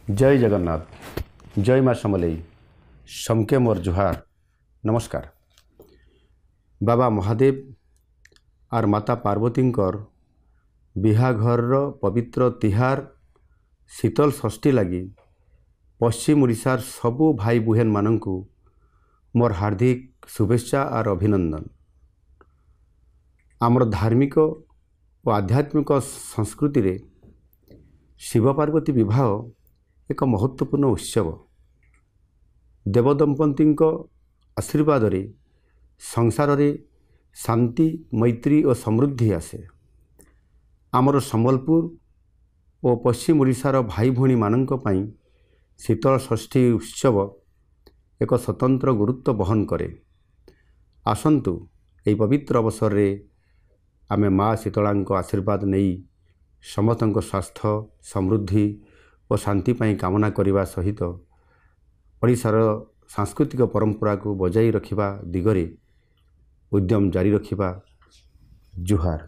जय जगन्नाथ जय माँ समलेई समके मोर जुहार नमस्कार। बाबा महादेव और माता पार्वतींकर बिहाघर पवित्र तिहार शीतल षष्ठी लगी पश्चिम ओडिशार सबू भाई बुहेन मानंकु मोर हार्दिक शुभेच्छा और अभिनंदन। आमर धार्मिक और आध्यात्मिक संस्कृति रे शिव पार्वती विवाह एक महत्वपूर्ण उत्सव। देवदंपति आशीर्वाद रे संसार रे शांति मैत्री और समृद्धि आसे। आमर संबलपुर और पश्चिम ओडिशार भाई भौणी मानंक पई शीतल षष्ठी उत्सव एक स्वतंत्र गुरुत्व बहन करे। आसंतु एही पवित्र अवसर रे आमे माँ शीतलांक आशीर्वाद नहीं समस्तଙ୍କ स्वास्थ्य समृद्धि और शांति पाई कामना करने सहित ओडिशार सांस्कृतिक परंपरा को बजाई रखिबा दिगरे उद्यम जारी रखिबा। जुहार।